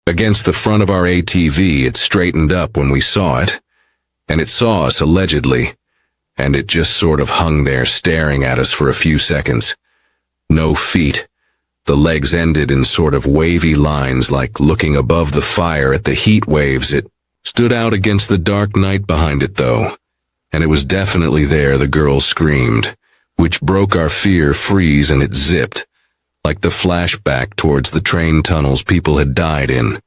Against the front of our ATV, it straightened up when we saw it, and it saw us allegedly, and it just sort of hung there staring at us for a few seconds. No feet. The legs ended in sort of wavy lines like looking above the fire at the heat waves. It stood out against the dark night behind it though, and it was definitely there. The girl screamed, which broke our fear freeze, and it zipped, like the flashback towards the train tunnels people had died in.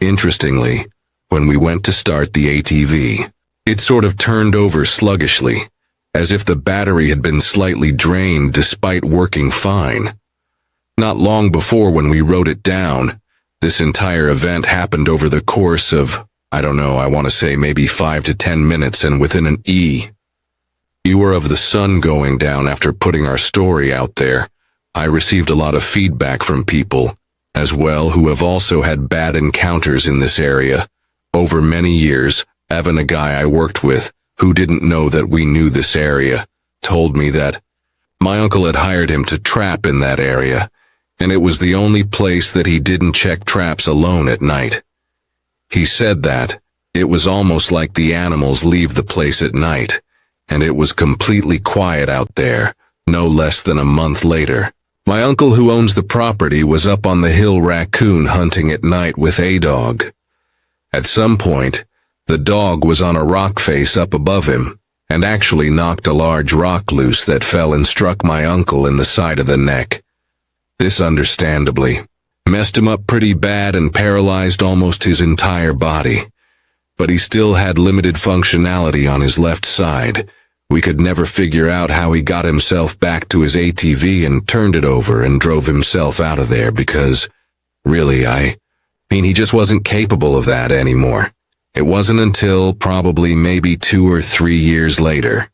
Interestingly, when we went to start the ATV, it sort of turned over sluggishly, as if the battery had been slightly drained despite working fine. Not long before, when we wrote it down, this entire event happened over the course of, I don't know, I want to say maybe 5 to 10 minutes, and within an hour of the sun going down after putting our story out there, I received a lot of feedback from people, as well, who have also had bad encounters in this area. Over many years, Evan, a guy I worked with, who didn't know that we knew this area, told me that my uncle had hired him to trap in that area, and it was the only place that he didn't check traps alone at night. He said that it was almost like the animals leave the place at night, and it was completely quiet out there. No less than a month later, my uncle, who owns the property, was up on the hill raccoon hunting at night with a dog. At some point, the dog was on a rock face up above him, and actually knocked a large rock loose that fell and struck my uncle in the side of the neck. This understandably messed him up pretty bad and paralyzed almost his entire body. But he still had limited functionality on his left side. We could never figure out how he got himself back to his ATV and turned it over and drove himself out of there because, really, I mean, he just wasn't capable of that anymore. It wasn't until probably maybe 2 or 3 years later,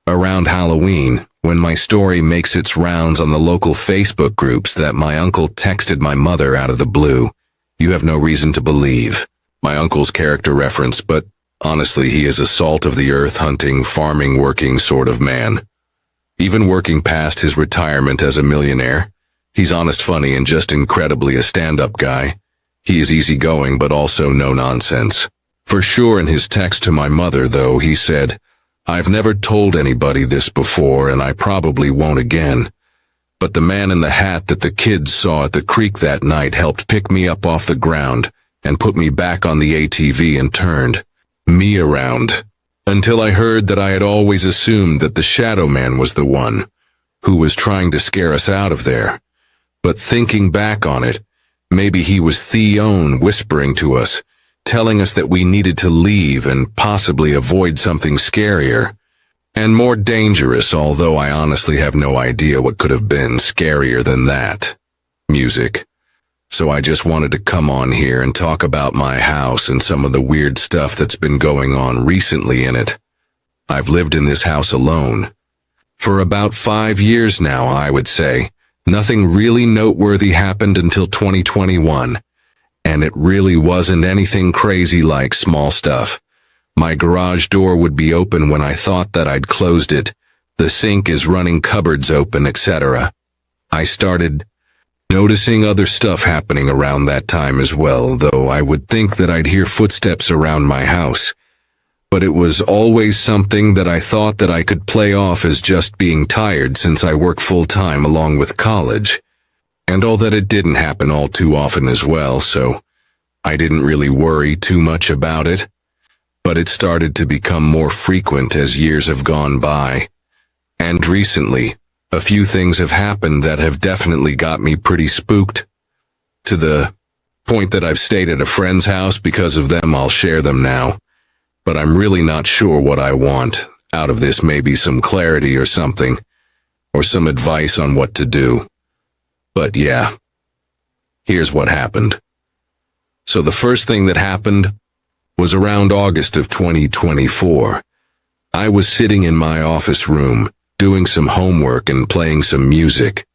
around Halloween, when my story makes its rounds on the local Facebook groups, that my uncle texted my mother out of the blue. You have no reason to believe. My uncle's character reference, but honestly, he is a salt-of-the-earth hunting, farming, working sort of man. Even working past his retirement as a millionaire, he's honest, funny, and just incredibly a stand-up guy. He is easygoing, but also no nonsense. For sure, in his text to my mother, though, he said, "I've never told anybody this before, and I probably won't again. But the man in the hat that the kids saw at the creek that night helped pick me up off the ground and put me back on the ATV and turned me around, until I heard that I had always assumed that the shadow man was the one who was trying to scare us out of there. But thinking back on it, maybe he was Theon whispering to us, telling us that we needed to leave and possibly avoid something scarier and more dangerous, although I honestly have no idea what could have been scarier than that. Music. So I just wanted to come on here and talk about my house and some of the weird stuff that's been going on recently in it. I've lived in this house alone for about 5 years now, I would say. Nothing really noteworthy happened until 2021, and it really wasn't anything crazy like small stuff. My garage door would be open when I thought that I'd closed it. The sink is running, cupboards open, etc. I started noticing other stuff happening around that time as well, though I would think that I'd hear footsteps around my house. But it was always something that I thought that I could play off as just being tired, since I work full-time along with college, and all that. It didn't happen all too often as well, so I didn't really worry too much about it. But it started to become more frequent as years have gone by. And recently, a few things have happened that have definitely got me pretty spooked, to the point that I've stayed at a friend's house because of them. I'll share them now, but I'm really not sure what I want out of this. Maybe some clarity or something, or some advice on what to do. But yeah, here's what happened. So the first thing that happened was around August of 2024. I was sitting in my office room, doing some homework and playing some music.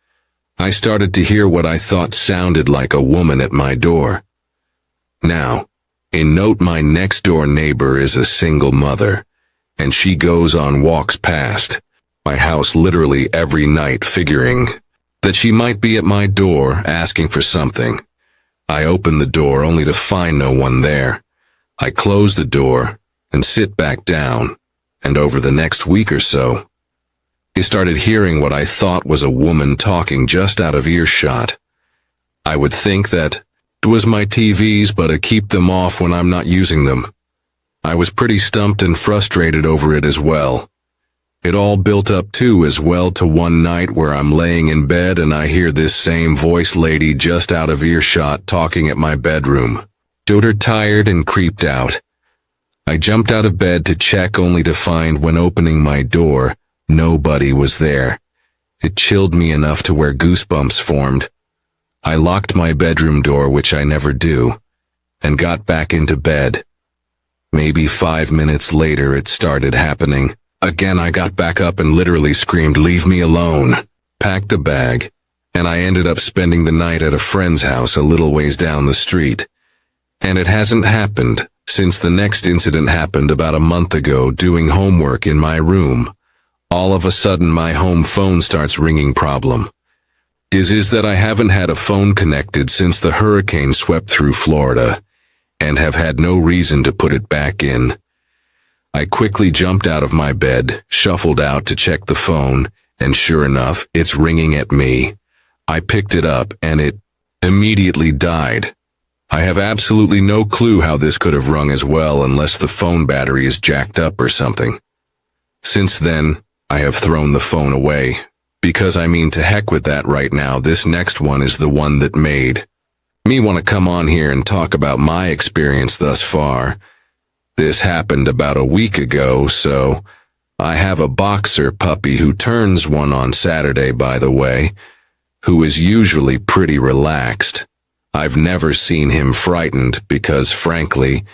I started to hear what I thought sounded like a woman at my door. Now, in note, my next door neighbor is a single mother, and she goes on walks past my house literally every night, figuring that she might be at my door asking for something. I open the door only to find no one there. I close the door and sit back down, and over the next week or so, I started hearing what I thought was a woman talking just out of earshot. I would think that it was my TVs, but I keep them off when I'm not using them. I was pretty stumped and frustrated over it as well. It all built up too as well to one night where I'm laying in bed and I hear this same voice lady just out of earshot talking at my bedroom. Showed her tired and creeped out. I jumped out of bed to check only to find when opening my door, nobody was there. It chilled me enough to where goosebumps formed. I locked my bedroom door, which I never do, and got back into bed. Maybe 5 minutes later it started happening. Again, I got back up and literally screamed, "Leave me alone," packed a bag, and I ended up spending the night at a friend's house a little ways down the street. And it hasn't happened since the next incident happened about a month ago doing homework in my room. All of a sudden my home phone starts ringing problem. Is that I haven't had a phone connected since the hurricane swept through Florida, and have had no reason to put it back in. I quickly jumped out of my bed, shuffled out to check the phone, and sure enough, it's ringing at me. I picked it up and it immediately died. I have absolutely no clue how this could have rung as well unless the phone battery is jacked up or something. Since then, I have thrown the phone away, because to heck with that right now. This next one is the one that made me want to come on here and talk about my experience thus far. This happened about a week ago, so I have a boxer puppy who turns one on Saturday, by the way, who is usually pretty relaxed. I've never seen him frightened because, frankly,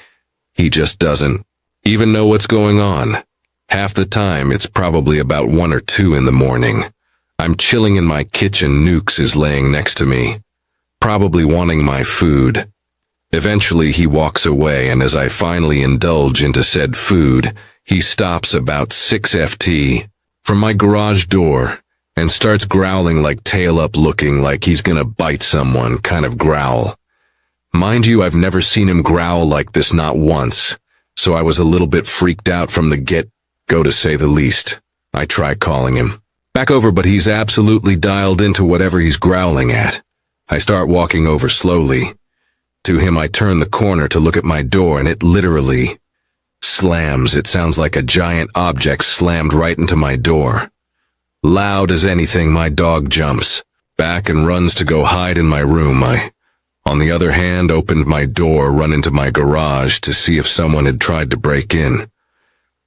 he just doesn't even know what's going on. Half the time, it's probably about 1 or 2 in the morning. I'm chilling in my kitchen. Nukes is laying next to me, probably wanting my food. Eventually he walks away, and as I finally indulge into said food, he stops about 6 ft from my garage door and starts growling, like tail up, looking like he's gonna bite someone kind of growl. Mind you, I've never seen him growl like this, not once, so I was a little bit freaked out from the get-go, to say the least. I try calling him back over, but he's absolutely dialed into whatever he's growling at. I start walking over slowly. To him, I turn the corner to look at my door, and it literally slams. It sounds like a giant object slammed right into my door. Loud as anything, my dog jumps back and runs to go hide in my room. I, on the other hand, opened my door, run into my garage to see if someone had tried to break in,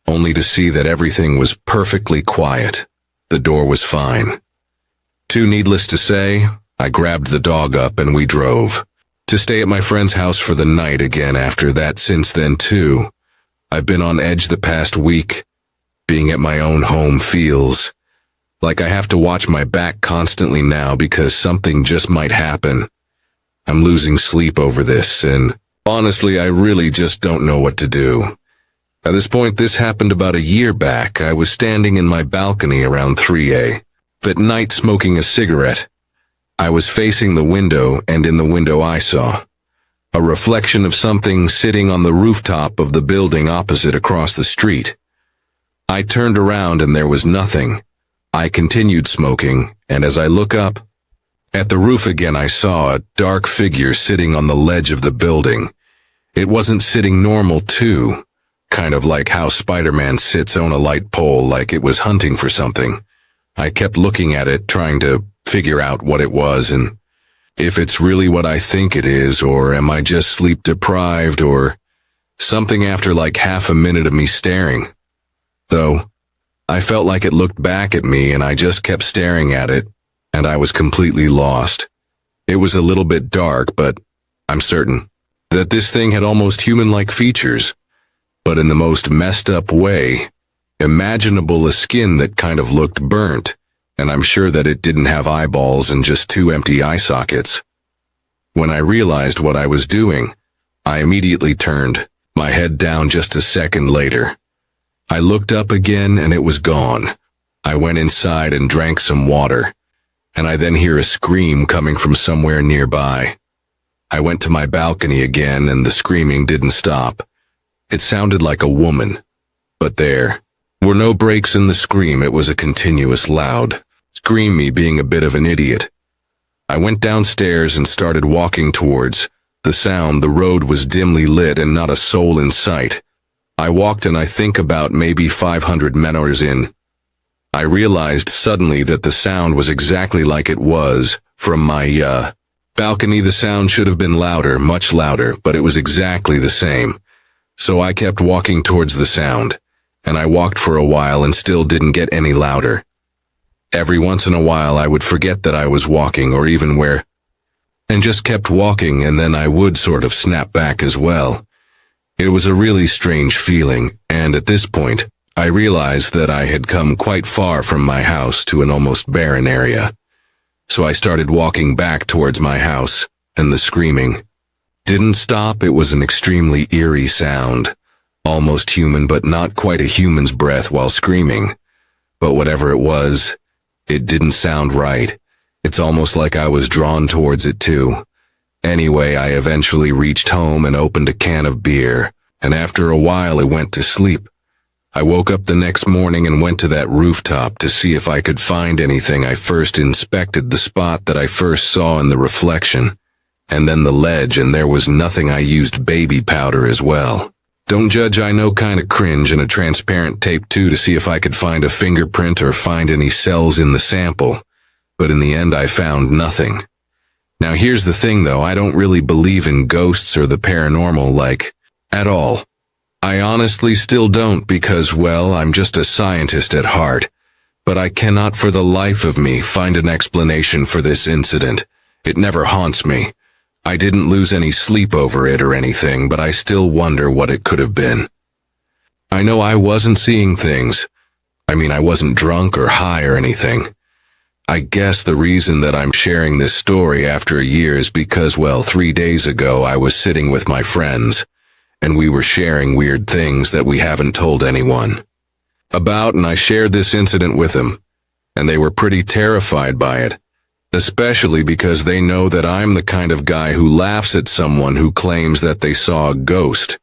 only to see that everything was perfectly quiet. The door was fine. Too needless to say, I grabbed the dog up and we drove to stay at my friend's house for the night again. After that, since then too, I've been on edge the past week. Being at my own home feels like I have to watch my back constantly now because something just might happen. I'm losing sleep over this, and honestly, I really just don't know what to do. At this point, this happened about a year back. I was standing in my balcony around 3 a.m. at night smoking a cigarette. I was facing the window, and in the window I saw a reflection of something sitting on the rooftop of the building opposite across the street. I turned around and there was nothing. I continued smoking, and as I look up at the roof again, I saw a dark figure sitting on the ledge of the building. It wasn't sitting normal too, kind of like how Spider-Man sits on a light pole, like it was hunting for something. I kept looking at it, trying to figure out what it was and if it's really what I think it is, or am I just sleep deprived or something. After like half a minute of me staring, though, I felt like it looked back at me and I just kept staring at it, and I was completely lost. It was a little bit dark, but I'm certain that this thing had almost human-like features, but in the most messed up way imaginable. A skin that kind of looked burnt, and I'm sure that it didn't have eyeballs and just 2 empty eye sockets. When I realized what I was doing, I immediately turned my head down. Just a second later, I looked up again and it was gone. I went inside and drank some water, and I then hear a scream coming from somewhere nearby. I went to my balcony again and the screaming didn't stop. It sounded like a woman, but there were no breaks in the scream. It was a continuous loud scream, me being a bit of an idiot. I went downstairs and started walking towards the sound. The road was dimly lit and not a soul in sight. I walked and I think about maybe 500 meters in. I realized suddenly that the sound was exactly like it was from my, balcony. The sound should have been louder, much louder, but it was exactly the same. So I kept walking towards the sound, and I walked for a while and still didn't get any louder. Every once in a while I would forget that I was walking or even where, and just kept walking, and then I would sort of snap back as well. It was a really strange feeling, and at this point, I realized that I had come quite far from my house to an almost barren area. So I started walking back towards my house, and the screaming didn't stop. It was an extremely eerie sound, almost human but not quite a human's breath while screaming. But whatever it was, it didn't sound right. It's almost like I was drawn towards it too. Anyway, I eventually reached home and opened a can of beer, and after a while I went to sleep. I woke up the next morning and went to that rooftop to see if I could find anything. I first inspected the spot that I first saw in the reflection, and then the ledge, and there was nothing. I used baby powder as well. Don't judge, I know, kinda cringe, and a transparent tape too to see if I could find a fingerprint or find any cells in the sample. But in the end I found nothing. Now here's the thing though, I don't really believe in ghosts or the paranormal, like, at all. I honestly still don't because, well, I'm just a scientist at heart. But I cannot for the life of me find an explanation for this incident. It never haunts me. I didn't lose any sleep over it or anything, but I still wonder what it could have been. I know I wasn't seeing things. I mean, I wasn't drunk or high or anything. I guess the reason that I'm sharing this story after a year is because, well, 3 days ago I was sitting with my friends, and we were sharing weird things that we haven't told anyone about, and I shared this incident with them, and they were pretty terrified by it, especially because they know that I'm the kind of guy who laughs at someone who claims that they saw a ghost,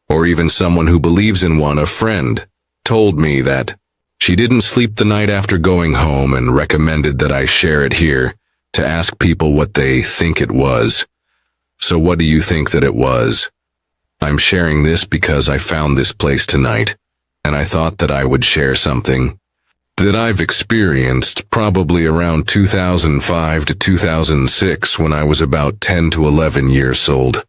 or even someone who believes in one. A friend told me that she didn't sleep the night after going home and recommended that I share it here to ask people what they think it was. So what do you think that it was? I'm sharing this because I found this place tonight, and I thought that I would share something that I've experienced probably around 2005 to 2006 when I was about 10 to 11 years old.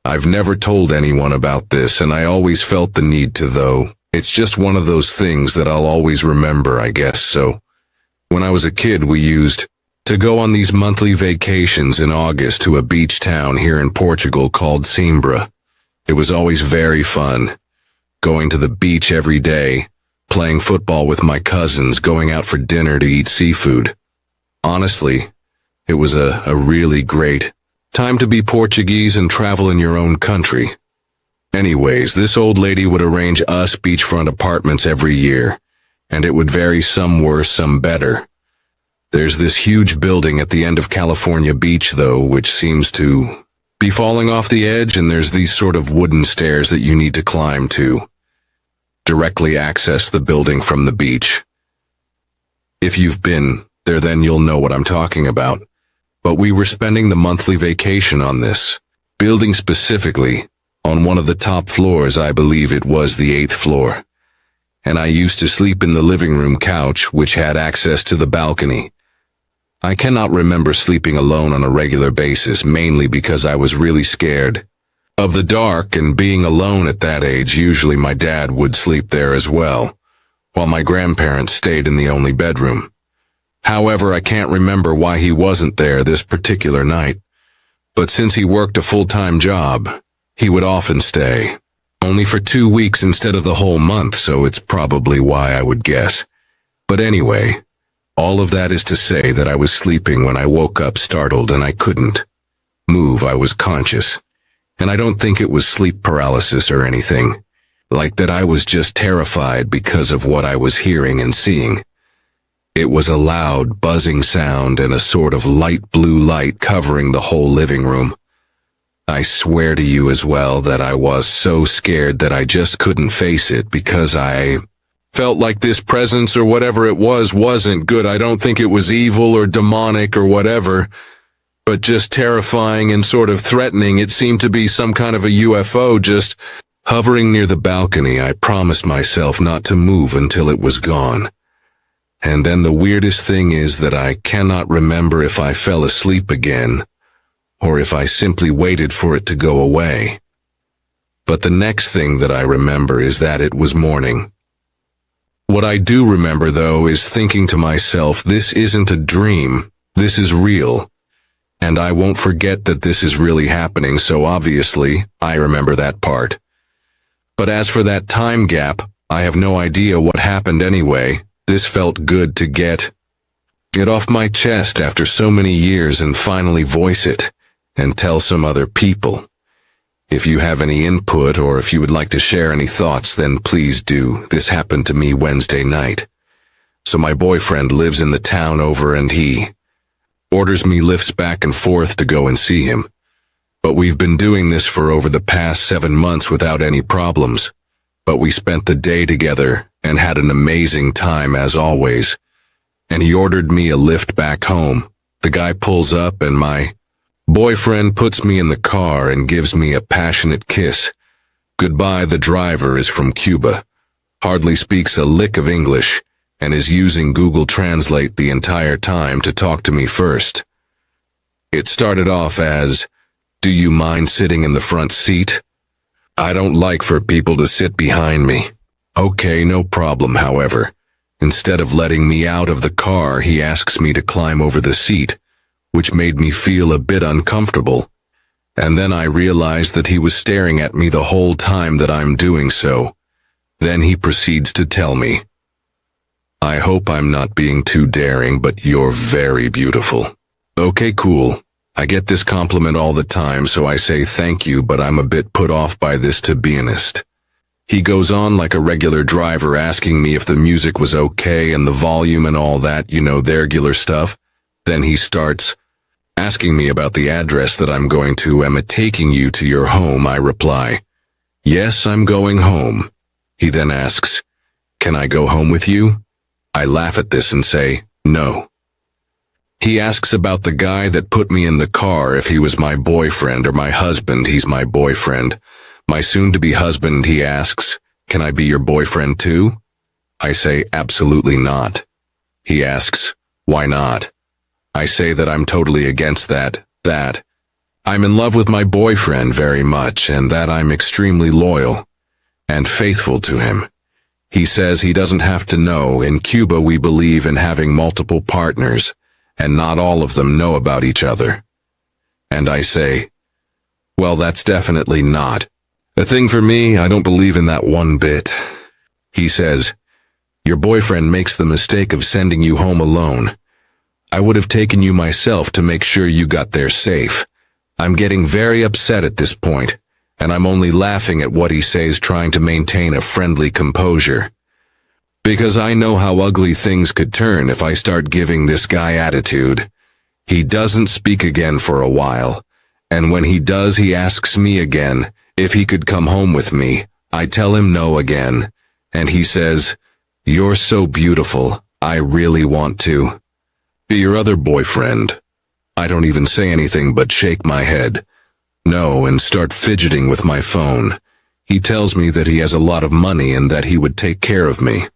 I've never told anyone about this, and I always felt the need to, though. It's just one of those things that I'll always remember, I guess. So, when I was a kid, we used to go on these monthly vacations in August to a beach town here in Portugal called Coimbra. It was always very fun, going to the beach every day, playing football with my cousins, going out for dinner to eat seafood. Honestly, it was a really great time to be Portuguese and travel in your own country. Anyways, this old lady would arrange us beachfront apartments every year, and it would vary, some worse, some better. There's this huge building at the end of California Beach, though, which seems to be falling off the edge, and there's these sort of wooden stairs that you need to climb to directly access the building from the beach. If you've been there, then you'll know what I'm talking about. But we were spending the monthly vacation on this building, specifically on one of the top floors. I believe it was the 8th floor. And I used to sleep in the living room couch, which had access to the balcony. I cannot remember sleeping alone on a regular basis, mainly because I was really scared of the dark, and being alone at that age, usually my dad would sleep there as well, while my grandparents stayed in the only bedroom. However, I can't remember why he wasn't there this particular night, but since he worked a full-time job, he would often stay, only for 2 weeks instead of the whole month, so it's probably why, I would guess. But anyway, all of that is to say that I was sleeping when I woke up startled and I couldn't move. I was conscious, and I don't think it was sleep paralysis or anything like that. I was just terrified because of what I was hearing and seeing. It was a loud, buzzing sound and a sort of light blue light covering the whole living room. I swear to you as well that I was so scared that I just couldn't face it because I felt like this presence or whatever it was wasn't good. I don't think it was evil or demonic or whatever, but just terrifying and sort of threatening. It seemed to be some kind of a UFO just hovering near the balcony. I promised myself not to move until it was gone. And then the weirdest thing is that I cannot remember if I fell asleep again, or if I simply waited for it to go away. But the next thing that I remember is that it was morning. What I do remember, though, is thinking to myself, this isn't a dream, this is real. And I won't forget that this is really happening, so obviously, I remember that part. But as for that time gap, I have no idea what happened anyway. This felt good to get it off my chest after so many years and finally voice it and tell some other people. If you have any input or if you would like to share any thoughts, then please do. This happened to me Wednesday night. So my boyfriend lives in the town over and he orders me lifts back and forth to go and see him. But we've been doing this for over the past 7 months without any problems. But we spent the day together and had an amazing time as always. And he ordered me a lift back home. The guy pulls up and my boyfriend puts me in the car and gives me a passionate kiss. Goodbye. The driver is from Cuba, hardly speaks a lick of English, and is using Google Translate the entire time to talk to me first. It started off as, "Do you mind sitting in the front seat? I don't like for people to sit behind me." Okay, no problem. However, instead of letting me out of the car, he asks me to climb over the seat, which made me feel a bit uncomfortable. And then I realized that he was staring at me the whole time that I'm doing so. Then he proceeds to tell me, "I hope I'm not being too daring, but you're very beautiful." Okay, cool. I get this compliment all the time, so I say thank you, but I'm a bit put off by this, to be honest. He goes on like a regular driver, asking me if the music was okay and the volume and all that, the regular stuff. Then he starts asking me about the address that I'm going to. "Am I taking you to your home?" I reply, "Yes, I'm going home." He then asks, "Can I go home with you?" I laugh at this and say, "No." He asks about the guy that put me in the car, if he was my boyfriend or my husband. He's my boyfriend. My soon-to-be husband. He asks, "Can I be your boyfriend too?" I say, "Absolutely not." He asks, "Why not?" I say that I'm totally against that I'm in love with my boyfriend very much and that I'm extremely loyal and faithful to him. He says he doesn't have to know. In Cuba, we believe in having multiple partners, and not all of them know about each other. And I say, well, that's definitely not a thing for me. I don't believe in that one bit. He says, "Your boyfriend makes the mistake of sending you home alone. I would have taken you myself to make sure you got there safe." I'm getting very upset at this point, and I'm only laughing at what he says, trying to maintain a friendly composure. Because I know how ugly things could turn if I start giving this guy attitude. He doesn't speak again for a while, and when he does, he asks me again if he could come home with me. I tell him no again, and he says, "You're so beautiful, I really want to be your other boyfriend." I don't even say anything but shake my head no and start fidgeting with my phone. He tells me that he has a lot of money and that he would take care of me.